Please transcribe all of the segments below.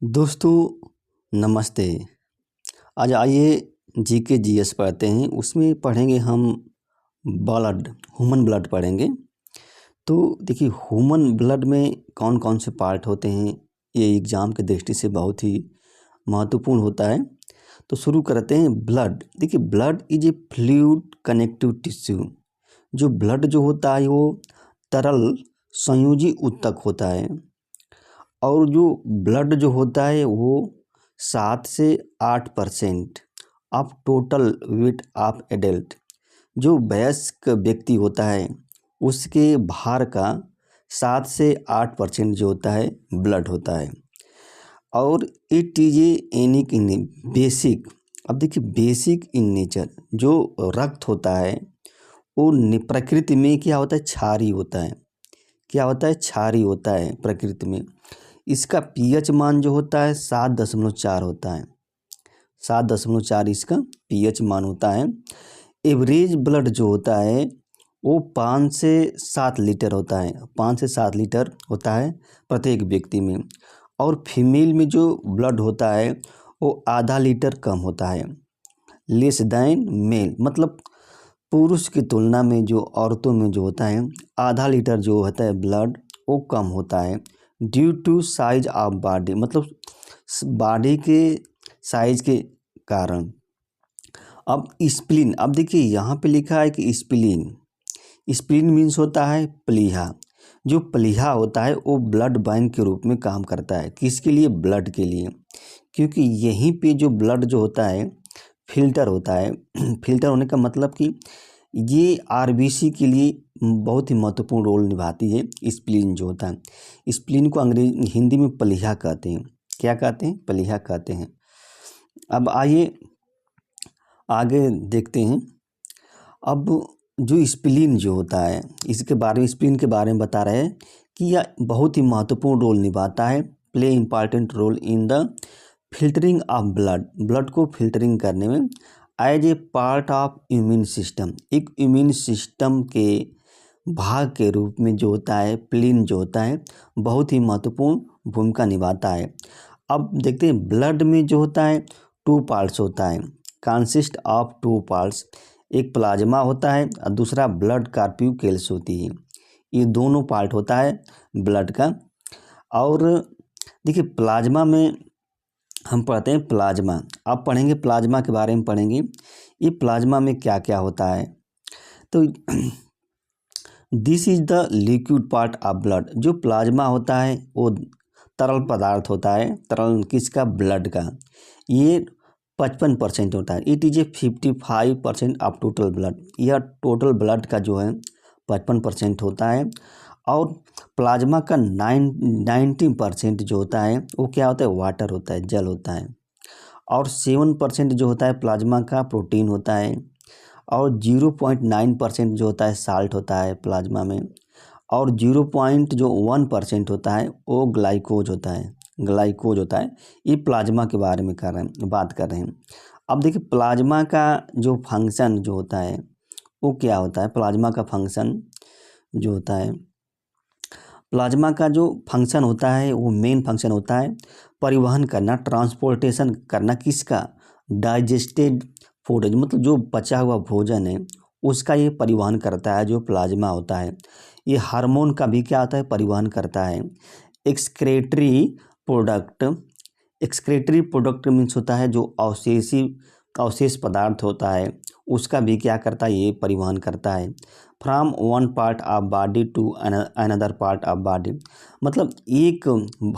दोस्तों नमस्ते। आज आइए जीके जीएस पढ़ते हैं। उसमें पढ़ेंगे हम ब्लड, ह्यूमन ब्लड पढ़ेंगे। तो देखिए ह्यूमन ब्लड में कौन कौन से पार्ट होते हैं, ये एग्ज़ाम की दृष्टि से बहुत ही महत्वपूर्ण होता है। तो शुरू करते हैं। ब्लड, देखिए blood is a fluid connective tissue. जो ब्लड जो होता है वो तरल संयोजी ऊतक होता है, और जो ब्लड जो होता है वो 7 से 8% of total weight of adult, जो वयस्क व्यक्ति होता है उसके भार का 7 से 8% जो होता है ब्लड होता है। और इट इज एनिक इन बेसिक। अब देखिए बेसिक इन नेचर, जो रक्त होता है वो प्रकृति में क्या होता है, क्षारी होता है। क्या होता है, क्षारी होता है प्रकृति में। इसका पीएच मान जो होता है 7.4 होता है। 7.4 इसका पीएच मान होता है। एवरेज ब्लड जो होता है वो 5 से 7 लीटर होता है। 5 से 7 लीटर होता है प्रत्येक व्यक्ति में। और फीमेल में जो ब्लड होता है वो आधा लीटर कम होता है, लेस दैन मेल। मतलब पुरुष की तुलना में जो औरतों में जो होता है आधा लीटर जो होता है ब्लड वो कम होता है, due to size of body, मतलब बॉडी के साइज के कारण। अब स्प्लीन, अब देखिए यहाँ पे लिखा है कि स्प्लीन, स्प्लीन मीन्स होता है प्लीहा। जो प्लीहा होता है वो ब्लड बैंक के रूप में काम करता है। किसके लिए, ब्लड के लिए। क्योंकि यहीं पे जो ब्लड जो होता है फिल्टर होता है। फिल्टर होने का मतलब कि ये आरबीसी के लिए बहुत ही महत्वपूर्ण रोल निभाती है स्प्लीन जो होता है। स्प्लीन को हिंदी में प्लीहा कहते हैं। क्या कहते हैं, प्लीहा कहते हैं। अब आइए आगे देखते हैं। अब जो स्प्लीन जो होता है इसके बारे में, स्प्लीन के बारे में बता रहे हैं कि यह बहुत ही महत्वपूर्ण रोल निभाता है, play important role in the filtering of blood, blood को फिल्टरिंग करने में, as a part of immune system, एक इम्यून सिस्टम के भाग के रूप में जो होता है प्लीन जो होता है बहुत ही महत्वपूर्ण भूमिका निभाता है। अब देखते हैं ब्लड में जो होता है 2 पार्ट्स होता है, कंसिस्ट ऑफ 2 पार्ट्स। एक प्लाज्मा होता है और दूसरा ब्लड कार्प्यूकेल्स होती है। ये दोनों पार्ट होता है ब्लड का। और देखिए प्लाज्मा में हम पढ़ते हैं प्लाज्मा। अब पढ़ेंगे प्लाज्मा के बारे में पढ़ेंगे, ये प्लाज्मा में क्या क्या होता है। तो this is the liquid part of blood. जो प्लाज्मा होता है वो तरल पदार्थ होता है, तरल किसका, ब्लड का। ये 55% होता है। It is a 55% of total blood. यह टोटल ब्लड का जो है 55% होता है। और प्लाज्मा का 90% जो होता है वो क्या होता है, वाटर होता है, जल होता है। और 7% जो होता है प्लाज्मा का प्रोटीन होता है। और 0.9% जो होता है साल्ट होता है प्लाज्मा में। और 0.1% होता है वो ग्लाइकोज होता है, ग्लाइकोज होता है। ये प्लाज्मा के बारे में बात कर रहे हैं। अब देखिए प्लाज्मा का जो फंक्शन जो होता है वो क्या होता है। प्लाज्मा का फंक्शन जो होता है, प्लाज्मा का जो फंक्शन होता है वो मेन फंक्शन होता है परिवहन करना, ट्रांसपोर्टेशन करना किसका, डाइजेस्टेड फूड, मतलब जो बचा हुआ भोजन है उसका ये परिवहन करता है जो प्लाज्मा होता है। ये हार्मोन का भी क्या होता है, परिवहन करता है। Excretory product, excretory product means होता है जो अवशेष पदार्थ होता है उसका भी क्या करता है, ये परिवहन करता है। From one part of body to another part of body, मतलब एक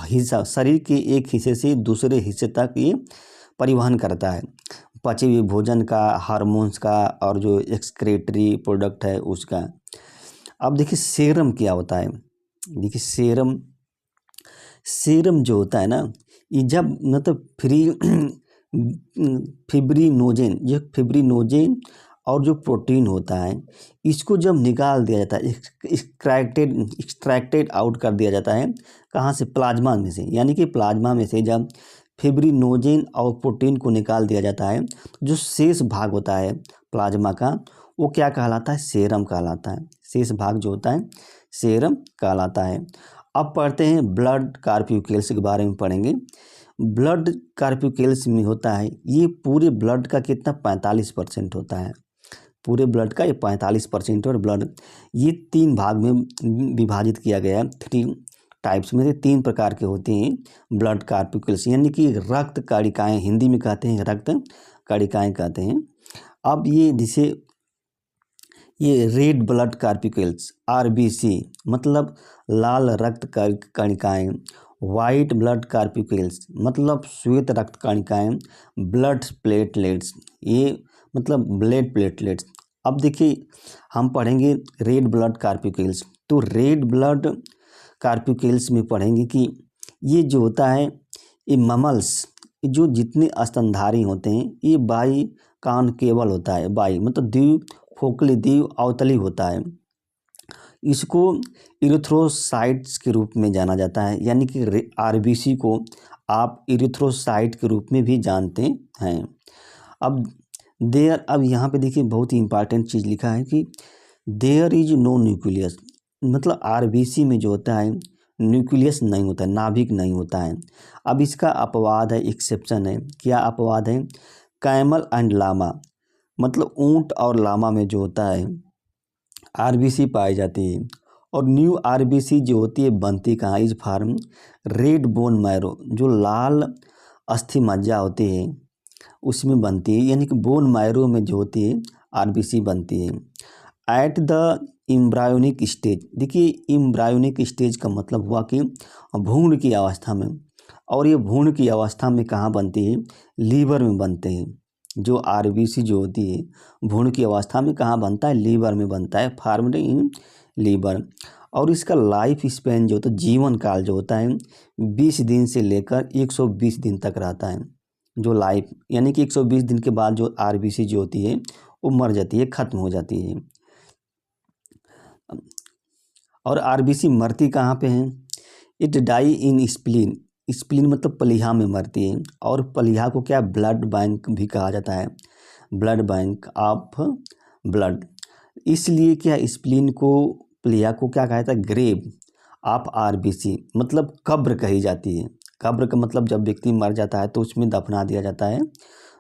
हिस्सा, शरीर के एक हिस्से से दूसरे हिस्से तक ये परिवहन करता है पचे हुए भोजन का, हार्मोन्स का, और जो एक्सक्रेटरी प्रोडक्ट है उसका। अब देखिए सेरम क्या होता है। देखिए सेरम, सेरम जो होता है ना, ये जब मतलब फिब्रिनोजेन, ये फिब्रिनोजेन और जो प्रोटीन होता है इसको जब निकाल दिया जाता है, एक्सट्रैक्टेड आउट कर दिया जाता है, कहाँ से, प्लाज्मा में से। यानी कि प्लाज्मा में से जब फिब्रिनोजेन और प्रोटीन को निकाल दिया जाता है तो जो शेष भाग होता है प्लाज्मा का वो क्या कहलाता है, सेरम कहलाता है। शेष भाग जो होता है सेरम कहलाता है। अब पढ़ते हैं ब्लड कार्पिक्यूल्स के बारे में पढ़ेंगे। ब्लड कार्पिक्यूल्स में होता है, ये पूरे ब्लड का कितना 45% होता है, पूरे ब्लड का ये 45% और ब्लड ये 3 भाग में विभाजित किया गया है। 3 टाइप्स में से 3 प्रकार के होते हैं ब्लड कार्पिक्यूल्स, यानी कि रक्त कणिकाएँ, हिंदी में कहते हैं रक्त कणिकाएँ कहते हैं। अब ये जिसे ये रेड ब्लड कार्पिक्यूल्स आरबीसी मतलब लाल रक्त कणिकाएँ, वाइट ब्लड कार्पिक्यूल्स मतलब श्वेत रक्त कणिकाएँ, ब्लड प्लेटलेट्स ये मतलब ब्लड प्लेटलेट्स। अब देखिए हम पढ़ेंगे रेड ब्लड कार्पिक्यूल्स। तो रेड ब्लड कार्पिक्यूल्स में पढ़ेंगे कि ये जो होता है ये ममल्स, जो जितने स्तनधारी होते हैं ये बाई कॉनकेवल होता है, बाई मतलब द्विफोकली द्विअवतली होता है। इसको इरिथ्रोसाइट्स के रूप में जाना जाता है, यानी कि आरबीसी को आप इरिथ्रोसाइट के रूप में भी जानते हैं। अब यहाँ पे देखिए बहुत ही इंपॉर्टेंट चीज़ लिखा है कि देयर इज नो न्यूक्लियस, मतलब आरबीसी में जो होता है न्यूक्लियस नहीं होता है, नाभिक नहीं होता है। अब इसका अपवाद है, एक्सेप्शन है। क्या अपवाद है? कैमल एंड लामा, मतलब ऊंट और लामा में जो होता है आरबीसी पाई जाती है। और न्यू आरबीसी जो होती है बनती कहाँ? इस फार्म रेड बोन मैरो, जो लाल अस्थि मज्जा होती है उसमें बनती है, यानी कि बोन मैरो में जो होती है आरबीसी बनती है। एट द एम्ब्रायोनिक स्टेज, देखिए एम्ब्रायोनिक स्टेज का मतलब हुआ कि भ्रूण की अवस्था में, और ये भ्रूण की अवस्था में कहाँ बनती है? लीवर में बनते हैं। जो आरबीसी जो होती है भ्रूण की अवस्था में कहाँ बनता है? लीवर में बनता है, फार्म्ड इन लीवर। और इसका लाइफ स्पैन जो होता है, जीवन काल जो होता है 20 दिन से लेकर 120 दिन तक रहता है। जो लाइफ यानी कि 120 दिन के बाद जो आरबीसी जो होती है वो मर जाती है, ख़त्म हो जाती है। और आरबीसी मरती कहाँ पे है? It die in spleen, spleen मतलब पलीहा में मरती है। और पलीहा को क्या ब्लड बैंक भी कहा जाता है, ब्लड बैंक ऑफ ब्लड। इसलिए क्या स्प्लीन को, पलीहा को क्या कहा जाता है? ग्रेव ऑफ आरबीसी, मतलब कब्र कही जाती है। कब्र का मतलब जब व्यक्ति मर जाता है तो उसमें दफना दिया जाता है,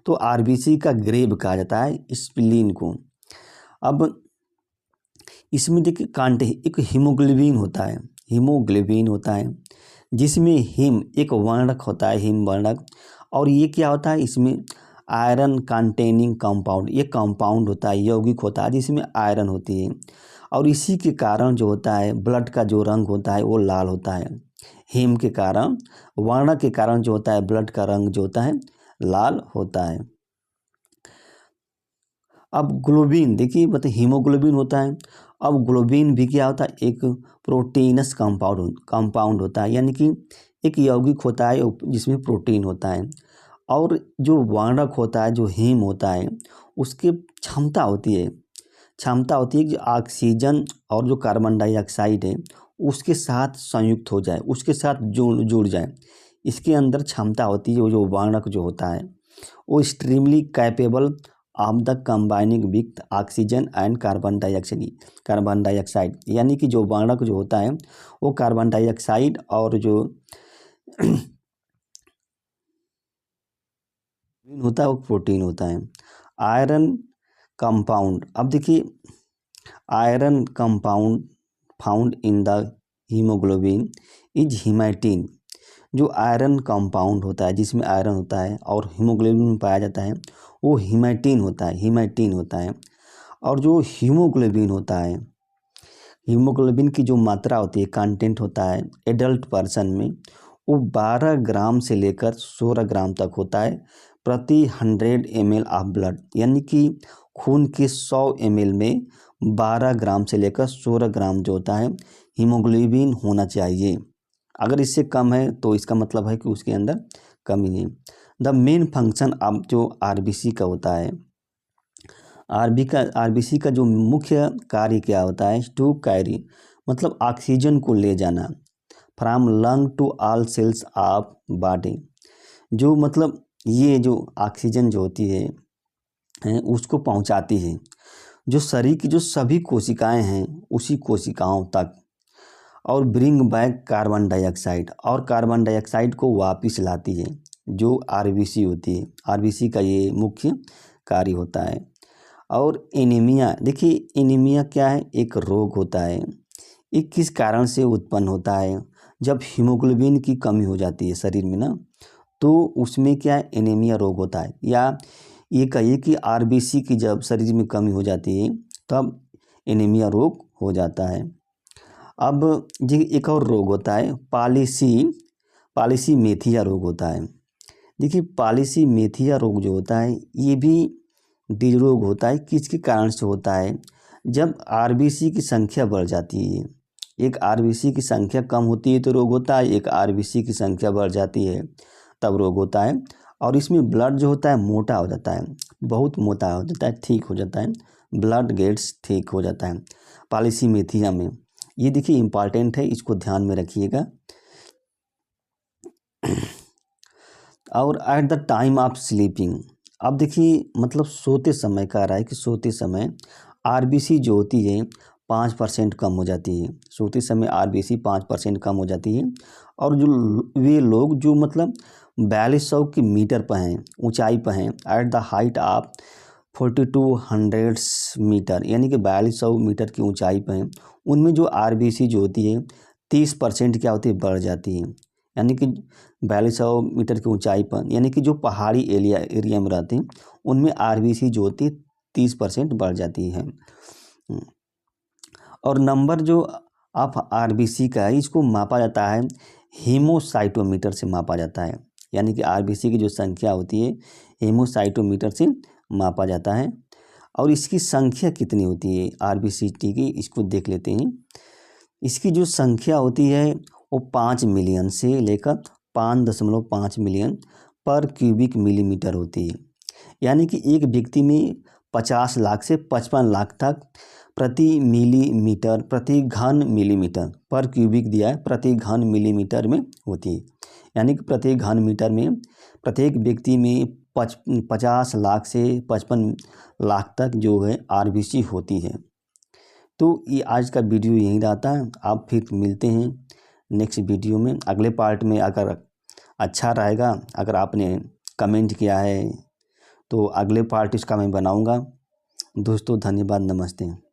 तो आरबीसी का ग्रेव कहा जाता है स्प्लीन को। अब इसमें देखिए कांटे, एक हीमोग्लोबिन होता है, हीमोग्लोबिन होता है जिसमें हिम एक वर्णक होता है, हिम वर्णक। और ये क्या होता है? इसमें आयरन कंटेनिंग कंपाउंड, ये कंपाउंड होता है, यौगिक होता है जिसमें आयरन होती है। और इसी के कारण जो होता है ब्लड का जो रंग होता है वो लाल होता है। हिम के कारण, वर्णक के कारण जो होता है ब्लड का रंग जो होता है लाल होता है। अब ग्लोबिन देखिए, मतलब हीमोग्लोबिन होता है। अब ग्लोबिन भी क्या होता है? एक प्रोटीनस कंपाउंड होता है, यानी कि एक यौगिक होता है जिसमें प्रोटीन होता है। और जो वर्णक होता है, जो हीम होता है, उसकी क्षमता होती है कि ऑक्सीजन और जो कार्बन डाइऑक्साइड है उसके साथ संयुक्त हो जाए, उसके साथ जुड़ जाए। इसके अंदर क्षमता होती है, वो जो वर्णक जो होता है वो extremely capable of the combining with oxygen and carbon dioxide, यानी कि जो वर्णक जो होता है वो कार्बन डाइऑक्साइड और जो होता है वो प्रोटीन होता है। आयरन कंपाउंड, अब देखिए iron compound found in the haemoglobin is haematin. जो आयरन कंपाउंड होता है जिसमें आयरन होता है और हीमोग्लोबिन में पाया जाता है वो हीमेटिन होता है। और जो हीमोग्लोबिन होता है, हीमोग्लोबिन की जो मात्रा होती है, कंटेंट होता है एडल्ट पर्सन में, वो 12 ग्राम से लेकर 16 ग्राम तक होता है प्रति 100 ml ऑफ ब्लड, यानी कि खून के 100 ml में 12 ग्राम से लेकर 16 ग्राम जो होता है हीमोग्लोबिन होना चाहिए। अगर इससे कम है तो इसका मतलब है कि उसके अंदर कमी है। द मेन फंक्शन ऑफ जो आरबीसी का होता है, आरबीसी का जो मुख्य कार्य क्या होता है? टू कैरी, मतलब ऑक्सीजन को ले जाना, from lung to all cells of body. जो मतलब ये जो ऑक्सीजन जो होती है उसको पहुंचाती है जो शरीर की जो सभी कोशिकाएं हैं उसी कोशिकाओं तक। और ब्रिंग बैक कार्बन डाइऑक्साइड, और कार्बन डाइऑक्साइड को वापस लाती है, जो आरबीसी होती है। आरबीसी का ये मुख्य कार्य होता है। और एनीमिया, देखिए एनीमिया क्या है, एक रोग होता है। ये किस कारण से उत्पन्न होता है, जब हीमोग्लोबिन की कमी हो जाती है शरीर में ना, तो उसमें क्या है, एनीमिया रोग होता है। या ये कहिए कि आरबीसी की जब शरीर में कमी हो जाती है तब एनीमिया रोग हो जाता है। अब जी एक और रोग होता है पॉलीसीमेथिया रोग होता है। देखिए पॉलीसीमेथिया रोग जो होता है ये भी द्विज रोग होता है। किसके कारण से होता है, जब आरबीसी की संख्या बढ़ जाती है। एक आरबीसी की संख्या कम होती है तो रोग होता है, एक आरबीसी की संख्या बढ़ जाती है तब रोग होता है। और इसमें ब्लड जो होता है मोटा हो जाता है, बहुत मोटा हो जाता है, ठीक हो जाता है, ब्लड गेट्स ठीक हो जाता है पॉलीसीमेथिया में। ये देखिए इम्पॉर्टेंट है, इसको ध्यान में रखिएगा। और at the time of sleeping, अब देखिए मतलब सोते समय कह रहा है कि सोते समय आरबीसी जो होती है 5% कम हो जाती है। सोते समय आरबीसी 5% कम हो जाती है। और जो वे लोग जो मतलब 4200 की मीटर पर हैं, ऊंचाई पर हैं, at the height of 4200 metre, यानी कि 4200 मीटर की ऊंचाई पर हैं, उनमें जो आरबीसी जो होती है 30% क्या होती है, बढ़ जाती है। यानी कि 4200 मीटर की ऊंचाई पर, यानी कि जो पहाड़ी एरिया में रहते हैं उनमें आरबीसी जो होती है 30% बढ़ जाती है। और नंबर जो ऑफ आरबीसी का है इसको मापा जाता है हीमोसाइटोमीटर से मापा जाता है। यानी कि आरबीसी की जो संख्या होती है हीमोसाइटोमीटर से मापा जाता है। और इसकी संख्या कितनी होती है आरबीसी की, इसको देख लेते हैं। इसकी जो संख्या होती है वो 5 मिलियन से लेकर 5.5 मिलियन पर क्यूबिक मिलीमीटर होती है। यानी कि एक व्यक्ति में 50 लाख से 55 लाख तक प्रति घन मिलीमीटर पर क्यूबिक दिया है, प्रति घन मिलीमीटर में होती है। यानी कि प्रति घन मीटर में प्रत्येक व्यक्ति में 50 लाख से 55 लाख तक जो है आरबीसी होती है। तो ये आज का वीडियो यहीं रहता है। आप फिर मिलते हैं नेक्स्ट वीडियो में, अगले पार्ट में। अगर अच्छा रहेगा, अगर आपने कमेंट किया है तो अगले पार्ट इसका मैं बनाऊंगा। दोस्तों धन्यवाद, नमस्ते।